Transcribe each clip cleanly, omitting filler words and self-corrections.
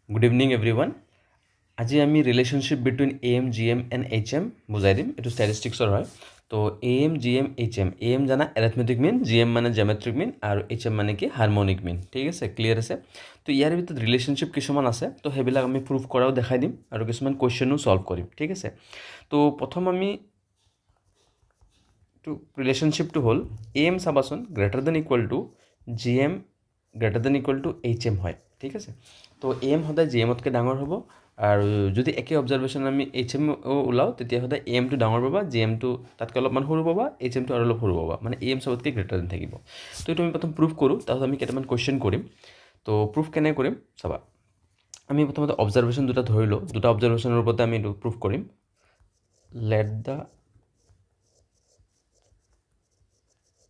Good evening everyone. আজি আমি ৰিলেশনশিপ between AM, GM and HM বুজাই দিম। এটো স্ট্যাটিস্টিক্সৰ হয়। তো AM, GM, HM। AM জানা অ্যাৰিথমেটিক মিন, GM মানে জিওমেট্ৰিক মিন আৰু HM মানে কি হাৰমোনিক মিন। ঠিক আছে, ক্লিয়াৰ আছে। তো ইয়াৰ ভিতৰত ৰিলেশনশিপ কিছুমান আছে। তো হেবিলাক আমি প্ৰুফ কৰাও দেখাই দিম আৰু কিছুমান কোৱেশ্চনো সলভ কৰিম। ঠিক আছে। তো প্ৰথম আমি তো ৰিলেশনশিপটো হ'ল AM চাবাচোন greater than equal two GM greater than equal two HM হয়। ঠিক আছে। তো AM সদায় GMতকৈ ডাঙৰ হ'ব আৰু যদি একে অবজাৰভেশ্যন আমি HM ওলাও তেতিয়া সদায় AM টো ডাঙৰ পাবা, GM টো তাতকৈ অলপমান সৰু পাবা, HM টো আৰু অলপ সৰু পাবা, মানে AM সবতকৈ গ্ৰেটাৰ দেন থাকিব। তো এইটো আমি প্ৰথম প্ৰুফ কৰোঁ, তাৰপিছত আমি কেইটামান কুৱেশ্যন কৰিম। তো প্ৰুফ কেনে কৰিম চাবা। আমি প্ৰথমতে অবজাৰভেশ্যন দুটা ধৰি লওঁ, দুটা অবজাৰভেশ্যনৰ ওপৰতে আমি এইটো প্ৰুফ কৰিম। Let the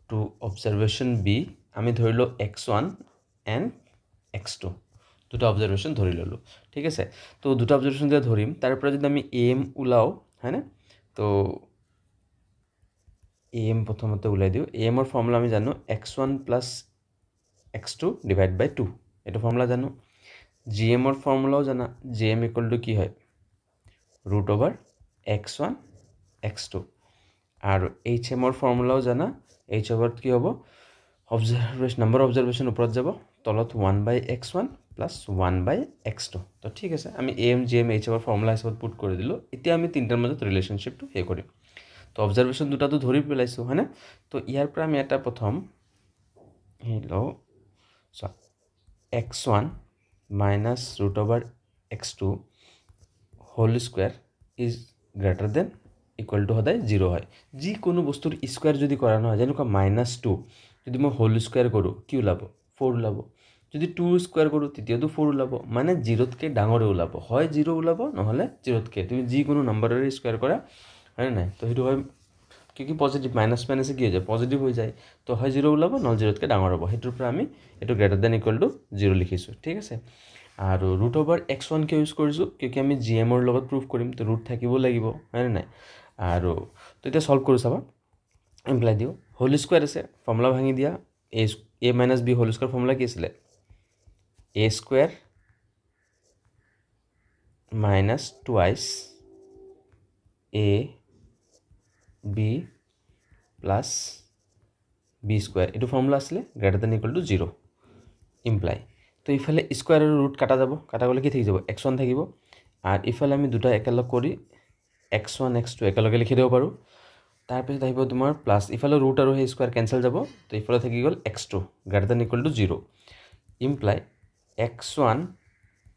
two observation be, আমি ধৰি লওঁ x1 and x2 দুটা অবজাৰভেশ্যন ধৰি ল'লোঁ। ঠিক আছে। তো দুটা অবজাৰভেশ্যন যেতিয়া ধৰিম তাৰ পৰা যদি আমি AM ওলাওঁ, হয়নে? তো AM প্ৰথমতে ওলাই দিওঁ। AMৰ ফৰ্মুলা আমি জানো x1 প্লাছ x2 ডিভাইড বাই 2, এইটো ফৰ্মুলা জানো। GMৰ ফৰ্মুলাও জানা, GM ইকুৱেল টু কি হয় ৰুট অভাৰ x1 x2, আৰু HMৰ ফৰ্মুলাও জানা, H অভাৰ কি হ'ব অবজাৰভেশ্যন নাম্বাৰ অবজাৰভেশ্যন ওপৰত যাব, তলত 1/x1 প্লাছ 1/x2। তো ঠিক আছে, আমি AM, GM, HMৰ ফৰ্মুলা হিচাপত পুট কৰি দিলোঁ। এতিয়া আমি তিনিটাৰ মাজত ৰিলেশ্যনশ্বিপটো হে কৰিম। তো অবজাৰভেশ্যন দুটাটো ধৰি পেলাইছোঁ, হয়নে? তো ইয়াৰ পৰা আমি এটা প্ৰথম লওঁ x1 minus root over x2 whole square is greater than equal to সদায় 0 হয়। যিকোনো বস্তুৰ স্কুৱেৰ যদি কৰা নহয়, যেনেকুৱা -2 যদি মই হোল স্কুৱেৰ কৰোঁ কি ওলাব 4 ওলাব, যদি 2 স্কুৱেৰ কৰোঁ তেতিয়াতো 4 ওলাব, মানে 0তকৈ ডাঙৰে ওলাব, হয় 0 ওলাব নহ'লে 0তকৈ। তুমি যিকোনো নাম্বাৰেৰে স্কুৱেৰ কৰা, হয়নে নাই? তো সেইটো হয় কি পজিটিভ, মাইনাছ মাইনাছে কি হৈ যায় পজিটিভ হৈ যায়। তো হয় 0 ওলাব নহ'লে 0তকৈ ডাঙৰ হ'ব, সেইটোৰ পৰা আমি এইটো গ্ৰেটাৰ দেন ইকুৱেল টু 0 লিখিছোঁ। ঠিক আছে। আৰু ৰুট অভাৰ x1 কিয় ইউজ কৰিছোঁ, কিয় আমি GMৰ লগত প্ৰুফ কৰিম, তো ৰুট থাকিব লাগিব, হয়নে নাই? আৰু তো এতিয়া সলভ কৰোঁ চাবা, এমপ্লাই দিওঁ। হোল স্কুৱেৰ আছে, ফৰ্মুলা ভাঙি দিয়া। A minus B whole square formula কি আছিলে A square minus twice AB plus B square, এইটো ফৰ্মুলা আছিলে greater than equal to 0 imply. তো ইফালে স্কুৱেৰ আৰু ৰুট কাটা যাব, কাটা গ'লে কি থাকি যাব x1 থাকিব, আৰু ইফালে আমি দুটা একেলগ কৰি x1 x2 একেলগে লিখি দিব পাৰোঁ। তাৰপিছত আহিব তোমাৰ প্লাছ, ইফালে ৰুট আৰু সেই স্কুৱেৰ কেঞ্চেল যাব, তো ইফালে থাকি গ'ল x2 greater than equal to 0 imply x1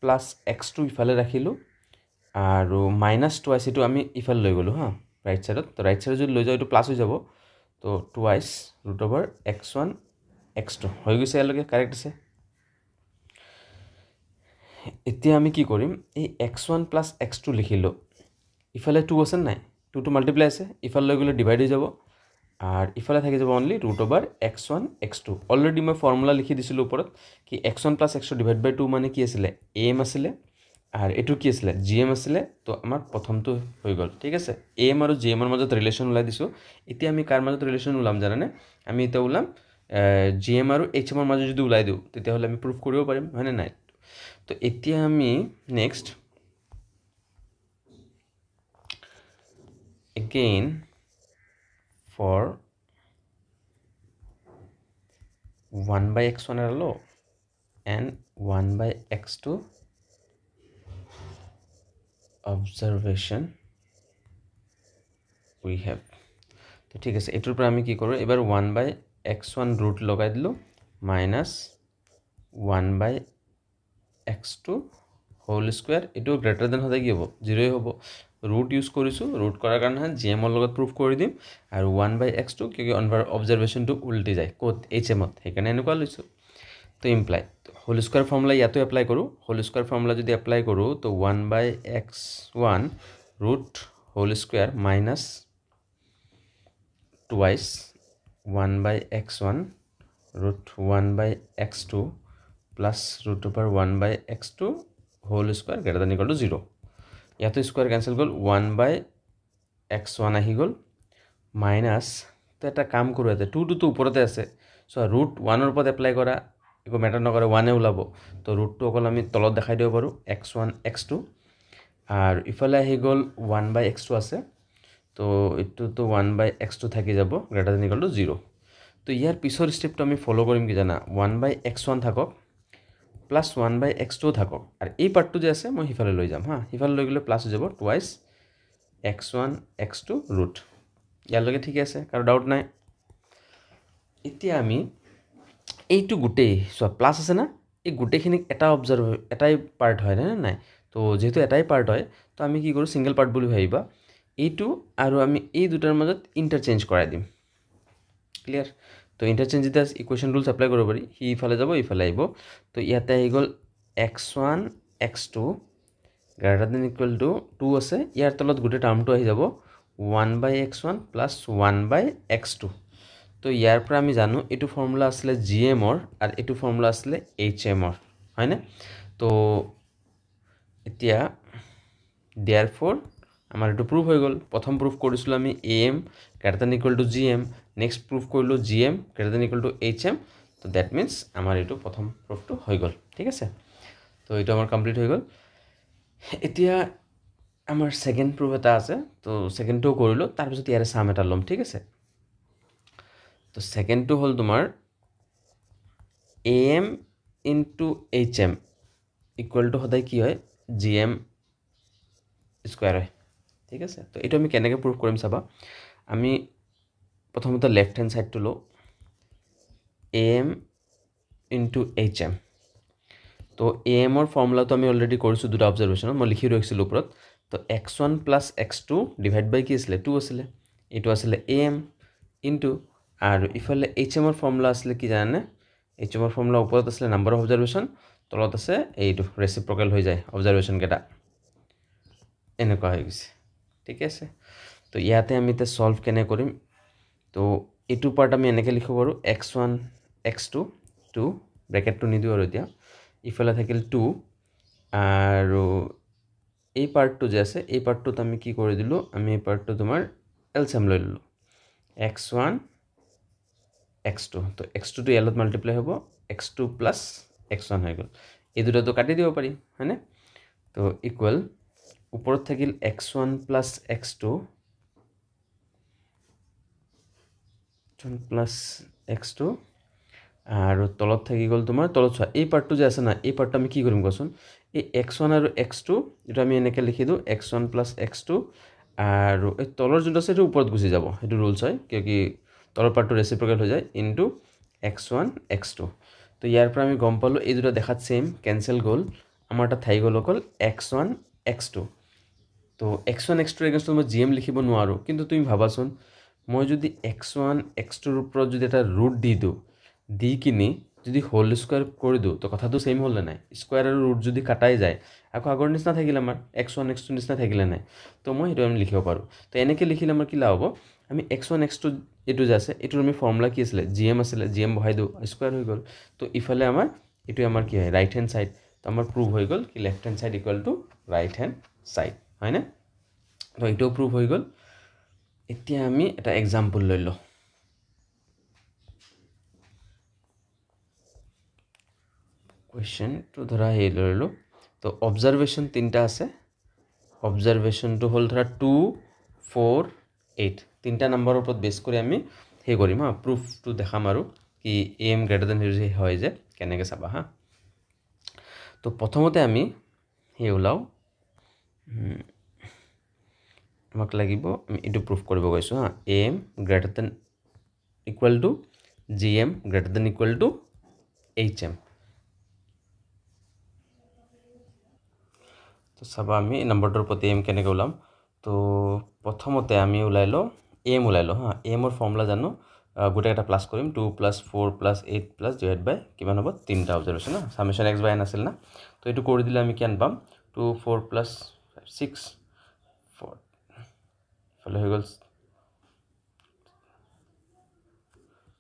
plus x2 ইফালে ৰাখিলোঁ, আৰু মাইনাছ টুৱাইছ এইটো আমি ইফালে লৈ গ'লোঁ হা ৰাইট ছাইডত। তো ৰাইট ছাইডত যদি লৈ যাওঁ এইটো প্লাছ হৈ যাব, তো twice root over x1 x2 হৈ গৈছে, ইয়ালৈকে কাৰেক্ট আছে। এতিয়া আমি কি কৰিম, এই x1 প্লাছ x2 লিখিলোঁ, ইফালে 2 আছে নাই, 2টো মাল্টিপ্লাই আছে, ইফালে লৈ গ'লে ডিভাইড হৈ যাব, আৰু ইফালে থাকি যাব only root over x1 x2। Already মই ফৰ্মুলা লিখি দিছিলোঁ ওপৰত কি x1 প্লাছ x2 ডিভাইড বাই 2 মানে কি আছিলে AM আছিলে, আৰু এইটো কি আছিলে GM আছিলে। তো আমাৰ প্ৰথমটো হৈ গ'ল। ঠিক আছে, AM আৰু GMৰ মাজত ৰিলেশ্যন ওলাই দিছোঁ। এতিয়া আমি কাৰ মাজত ৰিলেশ্যন ওলাম জানানে? আমি এতিয়া ওলাম GM আৰু HMৰ মাজত যদি ওলাই দিওঁ তেতিয়াহ'লে আমি প্ৰুফ কৰিব পাৰিম, হয়নে নাই? তো এতিয়া আমি next again for 1/x1 এৰালো and 1/x2 observation we have। তো ঠিক আছে, এইটোৰ পৰা আমি কি কৰোঁ, এবাৰ 1/x1 ৰুট লগাই দিলোঁ মাইনাছ 1/x2 হোল স্কুৱেৰ, এইটো গ্ৰেটাৰ দেন সদায় কি হ'ব 0 হ'ব। ৰুট ইউজ কৰিছোঁ, ৰুট কৰাৰ কাৰণে GMৰ লগত প্ৰুফ কৰি দিম, আৰু 1/x2 কিয় অবজাৰভেশ্যনটো উল্টি যায় ক'ত HMত, সেইকাৰণে এনেকুৱা লৈছোঁ। তো ইমপ্লাই হোল স্কুৱেৰ ফৰ্মুলা ইয়াতো এপ্লাই কৰোঁ। হোল স্কুৱেৰ ফৰ্মুলা যদি এপ্লাই কৰোঁ তো 1/x1 root whole square minus twice 1/x1 root 1/x2 plus root over 1/x2 whole square greater than equal to 0। ইয়াতো স্কুৱেৰ কেঞ্চেল গ'ল, 1/x1 আহি গ'ল minus, তো এটা কাম কৰোঁ, ইয়াতে 2টোতো ওপৰতে আছে, চ' ৰুট 1ৰ ওপৰত এপ্লাই কৰা একো মেটাৰ নকৰে 1 ওলাব তো ৰুটটো অকল আমি তলত দেখাই দিব পাৰোঁ x1 x2 আৰু ইফালে আহি গ'ল 1/x2 আছে তো এইটোতো 1/x2 থাকি যাব গ্ৰেটাৰ দেন ইকুৱেল টু 0 তো ইয়াৰ পিছৰ ষ্টেপটো আমি ফ'ল' কৰিম কি জানা 1/x1 থাকক প্লাছ 1/x2 থাকক আৰু এই পাৰ্টটো যে আছে মই সিফালে লৈ যাম হা সিফালে লৈ গ'লে প্লাছ হৈ যাব টুৱাইছ x1 x2 ৰুট ইয়ালৈকে ঠিকে আছে কাৰো ডাউট নাই এতিয়া আমি এইটো গোটেই চোৱা প্লাছ আছে না এই গোটেইখিনিক এটা অবজাৰ্ভ এটাই পাৰ্ট হয় নাই তো যেহেতু এটাই পাৰ্ট হয় তো আমি কি কৰোঁ সিঙ্গল পাৰ্ট বুলি ভাবিবা এইটো আৰু আমি এই দুটাৰ মাজত ইণ্টাৰচেঞ্জ কৰাই দিম ক্লিয়াৰ তো ইণ্টাৰচেঞ্জ যেতিয়া ইকুৱেশ্যন ৰুলছ এপ্লাই কৰিব পাৰি সি ইফালে যাব ইফালে আহিব তো ইয়াতে আহি গ'ল x1 x2 greater than equal two 2 আছে ইয়াৰ তলত গোটেই টাৰ্মটো আহি যাব 1/x1 প্লাছ 1/x2 তো ইয়াৰ পৰা আমি জানো এইটো ফৰ্মুলা আছিলে gmৰ আৰু এইটো ফৰ্মুলা আছিলে hmৰ হয়নে তো এতিয়া therefore আমাৰ এইটো প্ৰুফ হৈ গ'ল প্ৰথম প্ৰুফ কৰিছিলোঁ আমি am greater than equal two gm next proof কৰিলোঁ gm greater than equal two hm তো দ্যাট মিন্স আমাৰ এইটো প্ৰথম প্ৰুফটো হৈ গ'ল ঠিক আছে তো এইটো আমাৰ কমপ্লিট হৈ গ'ল এতিয়া আমাৰ সেকেন্ড প্ৰুফ এটা আছে তো সেকেন্ডটো কৰিলোঁ তাৰপিছত ইয়াৰে সাম এটা ল'ম ঠিক আছে তো সেকেন্ডটো হ'ল তোমাৰ am into hm equal to সদায় কি হয় gm স্কয়াৰ হয় ঠিক আছে তো এইটো আমি কেনেকৈ প্ৰুফ কৰিম চাবা আমি প্ৰথমতে লেফট হ্যান্ড সাইডটো লওঁ am into hm তো am ৰ ফৰ্মুলাটো আমি অলৰেডি কৰিছোঁ দুটা অবজাৰভেশ্যনত মই লিখি ৰাখিছিলোঁ ওপৰত তো x1 প্লাছ x2 ডিভাইড বাই কি আছিলে 2 আছিলে এইটো আছিলে am ইনটু আৰু ইফালে hm ৰ ফৰ্মুলা আছিলে কি জানানে hm ৰ ফৰ্মুলা ওপৰত আছিলে নাম্বাৰ অফ অবজাৰভেশ্যন তলত আছে এইটো ৰেচিপ্ৰকেল হৈ যায় অবজাৰভেশ্যন কেটা এনেকুৱা হৈ গৈছে ঠিক আছে তো ইয়াতে আমি তে সলভ কেনে কৰিম তো এইটো পাৰ্ট আমি এনেকৈ লিখিব পাৰোঁ x1 x2 2 ব্ৰেকেটটো নিদিওঁ আৰু এতিয়া ইফালে থাকিল 2 আৰু এই পাৰ্টটো যে আছে এই পাৰ্টটোত আমি কি কৰি দিলোঁ আমি এই পাৰ্টটো তোমাৰ এলচিএম লৈ ললোঁ x1 x2 তো x2 টো এলত মাল্টিপ্লাই হ'ব x2 প্লাছ x1 হৈ গ'ল এই দুটাটো কাটি দিব পাৰি হয়নে তো ইকুৱেল ওপৰত থাকিল x1 plus x2 plus x2 আৰু তলত থাকি গ'ল তোমাৰ তলত চোৱা এই পাৰ্টটো যে আছে না এই পাৰ্টটো আমি কি কৰিম কোৱাচোন এই x1 আৰু x2 এটা আমি এনেকৈ লিখি দিওঁ x1 প্লাছ x2 আৰু এই তলৰ যোনটো আছে সেইটো ওপৰত গুচি যাব সেইটো ৰুলছ হয় কিয় কি তলৰ পাৰ্টটো ৰেচিপ্ৰকেল হৈ যায় ইনটু x1 x2 তো ইয়াৰ পৰা আমি গম পালোঁ এই দুটা দেখাত সেম কেনসেল গ'ল আমাৰ এটা থাকি গ'ল অকল x1 x2 তো x1 x2 এগেইনষ্টত মই gm লিখিব নোৱাৰোঁ কিন্তু তুমি ভাবাচোন মই যদি x1 x2ৰ ওপৰত যদি এটা ৰুট দি দিওঁ দি কিনি যদি হোল স্কয়াৰ কৰি দিওঁ তো কথাটো সেম হ'ল নাই স্কয়াৰ আৰু ৰুট যদি কাটাই যায় আকৌ আগৰ নিচিনা থাকিলে আমাৰ x1 x2 নিচিনা থাকিলে নাই তো মই সেইটো আমি লিখিব পাৰোঁ তো এনেকৈ লিখিলে আমাৰ কি লাভ হ'ব আমি x1 x2 এইটো যে আছে এইটোৰ আমি ফৰ্মুলা কি আছিলে gm আছিলে gm বহাই দিওঁ স্কয়াৰ হৈ গ'ল তো ইফালে আমাৰ এইটো আমাৰ কি হয় ৰাইট হ্যান্ড সাইড তো আমাৰ প্ৰুভ হৈ গ'ল কি left hand side equal to right hand side হয় না তো এইটো প্ৰুভ হৈ গ'ল এতিয়া আমি এটা এক্সাম্পল লৈ লওঁ question to ধৰা হে ললো তো অবজাৰভেশন তিনটা আছে অবজাৰভেশন তো হল ধৰা 2 4 8 তিনটা নাম্বাৰৰ ওপৰত বেস কৰি আমি হে কৰিম হা প্ৰুফ টু দেখাম আৰু কি am গ্ৰেটাৰ দেন হয় যে কেনেকৈ চাবা হা তো প্ৰথমতে আমি হে ওলাও আমাক লাগিব আমি এটো প্ৰুফ কৰিব গৈছো হা am greater than equal two gm greater than equal two hm তো চাবা আমি নাম্বাৰটোৰ প্ৰতি m কেনেকৈ ওলাম তো প্ৰথমতে আমি ওলাইলো m ওলাইলো হা m ৰ ফৰ্মুলা জানো গোটেই এটা প্লাস কৰিম 2 + 4 + 8 + ডিভাইড বাই কিমান হ'ব তিনটা অবজাৰভেশ্যন না সামেশন x বাই n আছিল না তো এটো কৰি দিলে আমি কিমান পাম 2 4 + 6 4 ফলে হৈ গ'ল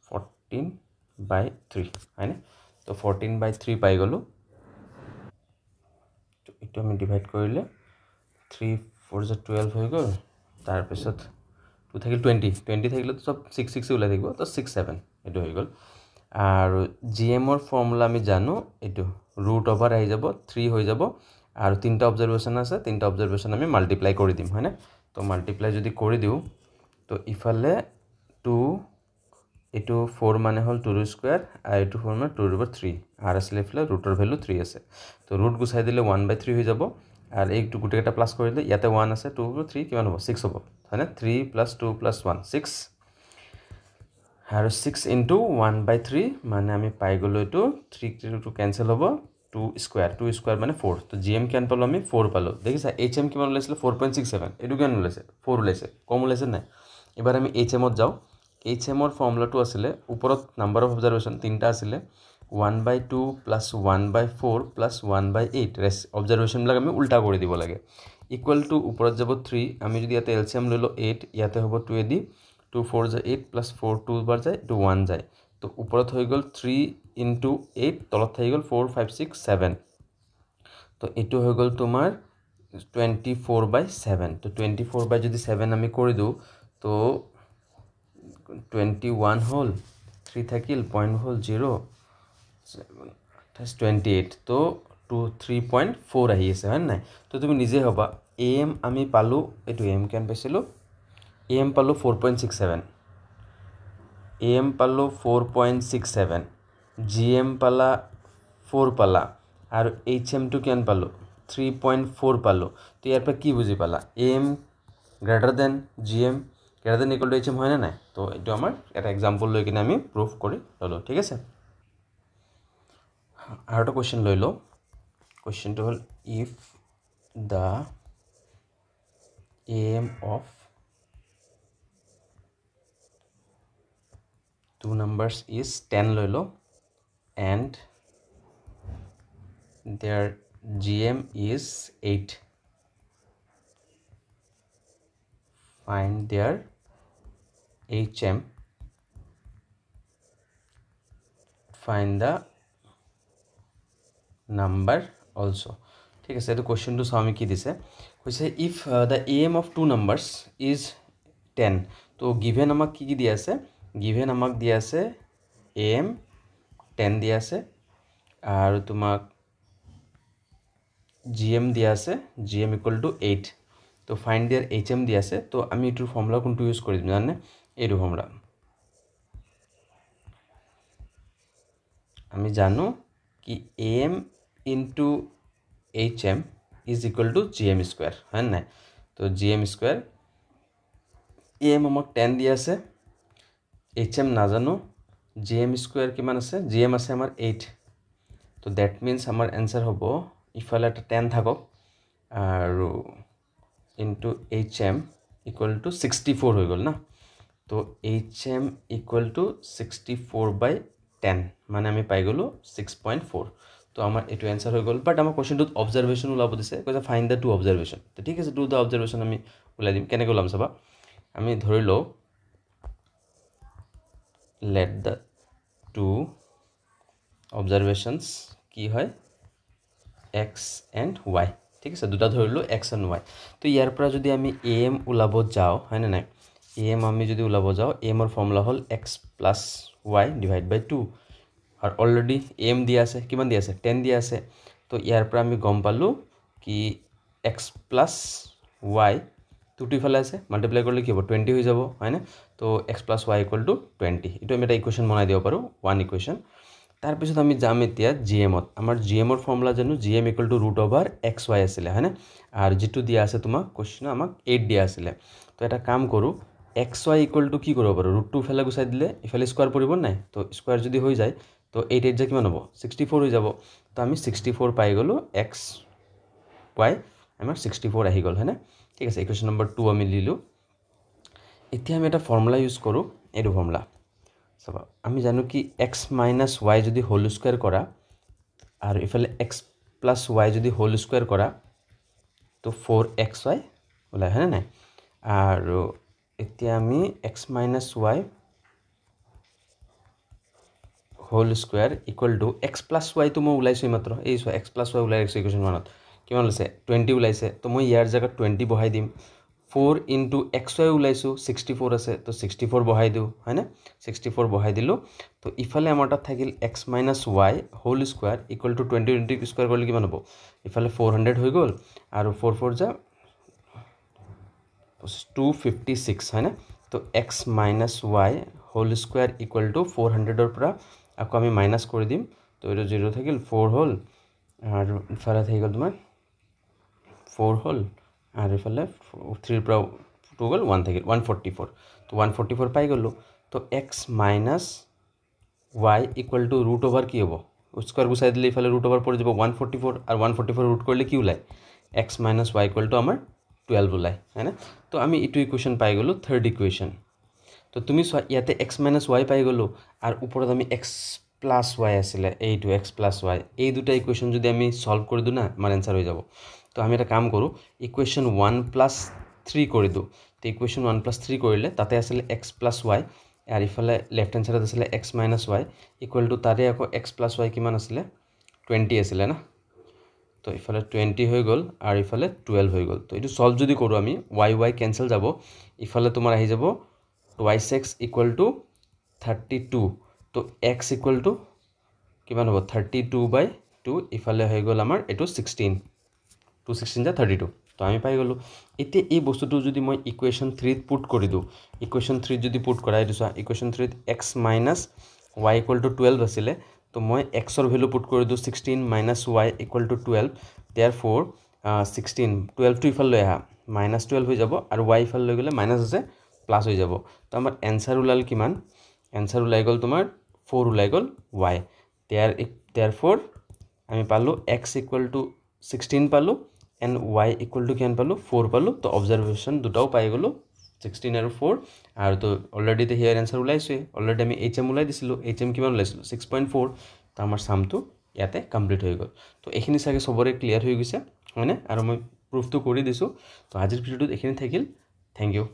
14/3 হয়নে তো 14/3 পাই গলো এটো আমি ডিভাইড কৰিলে 3 4 12 হৈ গ'ল তাৰ পিছত 2 থাকিল 20 থাকিলে তো সব 6 6 ওলাই থাকিব তো 6 7 এটো হৈ গ'ল আৰু জিএমৰ ফৰ্মুলা আমি জানো এইটো ৰুট অভাৰ আহি যাব 3 হৈ যাব আৰু তিনটা অবজাৰভেশ্যন আছে তিনটা অবজাৰভেশ্যন আমি মাল্টিপ্লাই কৰি দিম হয়নে তো মাল্টিপ্লাই যদি কৰি দিওঁ তো ইফালে 2 এইটো 4 মানে হল 2 স্কয়াৰ আৰু এইটো 4 মানে 2/3 আৰ আসলে ইফালে ৰুটৰ ভ্যালু 3 আছে তো ৰুট গুছাই দিলে 1/3 হৈ যাব আৰ এইটো গুটেটা প্লাস কৰি দিলে ইয়াতে 1 আছে 2/3 কিমান হ'ব 6 হ'ব হয়নে 3 + 2 + 1 6 আৰু 6 into 1/3 মানে আমি পাই গলো এটো 3 to cancel হ'ব 2 স্কয়াৰ মানে 4 তো জিএম কিমান পালো আমি 4 পালো দেখিছা এইচএম কিমান ওলাইছিল 4.67 এটো কিমান ওলাইছে 4 ওলাইছে কম ওলাইছে নাই এবাৰ আমি এইচএমত যাও এইচএমৰ ফৰ্মুলাটো আছিল ওপৰত নাম্বাৰ অফ অবজাৰভেশ্যন তিনটা আছিল 1/2 + 1/4 + 1/8 অবজাৰভেশ্যন বিলাক আমি উল্টা কৰি দিব লাগে ইকুৱেল টু ওপৰত যাব 3 আমি যদি ইয়াতে এলসিএম লৈ লো 8 ইয়াতে হ'ব 2 এদি 2 4 যায় 8 + 4 2 বাৰ যায় 2 1 যায় তো ওপৰত হৈ গল 3 * 8 তলত হৈ গল 4 5 6 7 তো এটো হৈ গল তোমাৰ 24/7 তো 24 যদি 7 আমি কৰি দিও তো 21 হল 3 থাকিল পয়েন্ট হল 0 28 তো 3.4 আহি আছে হয় নাই তো তুমি নিজে হবা এম আমি পালো এটো এম কেন পাইছিলো এম পালো 4.67 এম পালো 4.67 জিএম পালা 4 পালা আৰু এইচএম টু কেন পালো 3.4 পালো তো ইয়াৰ পৰা কি বুজি পালা AM greater than GM greater than equal to HM হয় না নাই তো এটো আমাৰ এটা এক্সাম্পল লৈ কিনে আমি প্ৰুফ কৰি ললো ঠিক আছে আৰু এটা কোৱেশ্চন লৈ লো কোৱেশ্চনটো হল if the sum of two numbers is 10 লৈ লো and their GM is 8 find their HM find the number also ঠিক আছে এটো কোৱেশ্চনটো চাও আমি কি দিছে কৈছে if the AM of two numbers is 10 তো given আমাক কি কি দিয়া আছে given আমাক দিয়া আছে AM 10 দিয়া আছে আৰু তোমাক GM দিয়া আছে GM = 8 তো ফাইন্ড देयर HM দিয়া আছে তো আমি এটোৰ ফৰ্মুলা কোনটো ইউজ কৰিম জানে এইটো ফৰ্মুলা আমি জানো কি AM into HM is equal to GM square হয় নাই তো GM square AM আমাক 10 দিয়া আছে HM না জানো GM square কিমান আছে GM আছে আমাৰ 8 তো that means আমাৰ आंसर হ'ব ইফালে এটা 10 থাকক আৰু into HM equal to 64 হৈ গল না তো HM equal to 64/10 মানে আমি পাই গলো 6.4 তো আমাৰ এটো आंसर হৈ গল বাট আমাৰ কোৱেশ্চনটোত অবজাৰভেশ্যন উলাব দিছে কৈছে ফাইন্ড দা টু অবজাৰভেশ্যন তো ঠিক আছে টু দা অবজাৰভেশ্যন আমি উলাই দিম কেনে গলাম চাবা আমি ধৰি লও let the two observations কি হয় x and y ঠিক আছে দুটা ধৰিলো x and y তো ইয়াৰ পৰা যদি আমি am উলাব যাও হয় না নাই am আমি যদি উলাব যাও am এর ফর্মুলা হল x + y / 2 আর অলরেডি am দিয়া আছে কিমান দিয়া আছে 10 দিয়া আছে তো ইয়াৰ পৰা আমি গম পালো কি x + y টুটি ফেলে আছে মাল্টিপ্লাই কৰিলে কি হ'ব 20 হৈ যাব হয় না তো x + y = 20 এটো আমি এটা ইকুৱেশ্যন বনাই দিব পাৰো ওয়ান ইকুৱেশ্যন তাৰ পিছত আমি যাম এতিয়া gm ত আমাৰ gm এর ফর্মুলা জানো gm = √xy আছিল হয় না আর যেটো দিয়া আছে তোমাক কোৱেশ্চন আমাক 8 দিয়া আছিল তো এটা কাম কৰো xy = কি কৰিব পাৰো √2 ফেলে গুছাই দিলে ইফালে স্কয়াৰ পৰিব নাই তো স্কয়ার যদি হৈ যায় তো 8 8 যে কিমান হ'ব 64 হৈ যাব তো আমি 64 পাই গলো x y আমাৰ 64 আহি গল হয় না ঠিক আছে ইকুৱেশ্যন নম্বৰ 2 আমি লিলো এতিয়া আমি এটা ফৰ্মুলা ইউজ কৰো এটো ফর্মুলা সবা আমি জানো কি x - y যদি হোল স্কয়ার করা আর ইফালে x + y যদি হোল স্কয়ার করা তো 4xy ওলাই হয় না আর এতিয়া আমি x - y whole square = x + y তো মই ওলাইছো মাত্ৰ এই x + y ওলাই আছে ইকুৱেশ্যন 1 ত কিমান ওলাইছে 20 ওলাইছে তো মই ইয়াৰ জায়গাত 20 বহাই দিম 4 ইনটু এক্স ৱাই ওলাইছোঁ 64 আছে তো 64 বহাই দিওঁ হয়নে 64 বহাই দিলোঁ তো ইফালে আমাৰ তাত থাকিল x minus y whole square equal to 20 square কৰিলে কিমান হ'ব ইফালে 400 হৈ গ'ল আৰু 4 4 যা 256 হয়নে তো x minus y whole square equal to 400ৰ পৰা আকৌ আমি মাইনাছ কৰি দিম তো এইটো 0 থাকিল 4 হ'ল আৰু ইফালে থাকি গ'ল তোমাৰ 4 হ'ল আৰু ইফালে 3 পৰা 2 গ'ল 1 থাকিল 144 তো 144 পাই গ'লোঁ তো x minus y equal two root over কি হ'ব স্কুৱাৰ গুচাই দিলে ইফালে ৰুট অভাৰ পৰি যাব 144 আৰু 144 ৰুট কৰিলে কি ওলায় x minus y equal two আমাৰ 12 ওলায় হয়নে তো আমি এইটো ইকুৱেশ্যন পাই গ'লোঁ থাৰ্ড ইকুৱেশ্যন তো তুমি চোৱা ইয়াতে এক্স মাইনাছ ৱাই পাই গ'লোঁ আৰু ওপৰত আমি এক্স প্লাছ ৱাই আছিলে এইটো এক্স প্লাছ ৱাই এই দুটা ইকুৱেশ্যন যদি আমি সলভ কৰি দিওঁ না আমাৰ এনচাৰ হৈ যাব তো আমি এটা কাম কৰোঁ ইকুৱেশ্যন 1+3 কৰি দিওঁ তো ইকুৱেশ্যন 1+3 কৰিলে তাতে আছিলে এক্স প্লাছ ৱাই আৰু ইফালে লেফ্ট হেণ্ড ছাইডত আছিলে x minus y equal two তাৰে আকৌ এক্স প্লাছ ৱাই কিমান আছিলে 20 আছিলে না তো ইফালে 20 হৈ গ'ল আৰু ইফালে 12 হৈ গ'ল তো এইটো সলভ যদি কৰোঁ আমি ৱাই ৱাই কেঞ্চেল যাব ইফালে তোমাৰ আহি যাব টুৱাইছ এক্স ইকুৱেল টু 32 তো এক্স ইকুৱেল টু কিমান হ'ব 32/2 ইফালে হৈ গ'ল আমাৰ এইটো 16 2 16 যা 32 তো আমি পাই গ'লোঁ এতিয়া এই বস্তুটো যদি মই ইকুৱেশ্যন 3 পুট কৰি দিওঁ ইকুৱেশ্যন 3 যদি পুট কৰাই দিছোঁ equation 3 x minus y equal to 12 আছিলে তো মই এক্সৰ ভেলু পুট কৰি দিওঁ 16 minus y equal to 12 therefore 16 12টো ইফালে লৈ আহা মাইনাছ 12 হৈ যাব আৰু ৱাই ইফালে লৈ গ'লে মাইনাছ আছে প্লাছ হৈ যাব তো আমাৰ এনচাৰ ওলাল কিমান এনচাৰ ওলাই গ'ল তোমাৰ 4 ওলাই গ'ল ৱাই দেয়াৰ ফ'ৰ আমি পালোঁ এক্স ইকুৱেল টু 16 পালোঁ এণ্ড ৱাই ইকুৱেল টু কিমান পালোঁ 4 পালোঁ তো অবজাৰভেশ্যন দুটাও পাই গ'লোঁ 16 আৰু 4 আৰু তো অলৰেডি তো হিয়াৰ এনচাৰ ওলাইছোৱে অলৰেডি আমি এইচ এম ওলাই দিছিলোঁ এইচ এম কিমান ওলাইছিলোঁ 6.4 তো আমাৰ চামটো ইয়াতে কমপ্লিট হৈ গ'ল তো এইখিনি চাগে চবৰে ক্লিয়াৰ হৈ গৈছে হয়নে আৰু মই প্ৰুফটো কৰি দিছোঁ তো আজিৰ ভিডিঅ'টোত এইখিনি থাকিল থেংক ইউ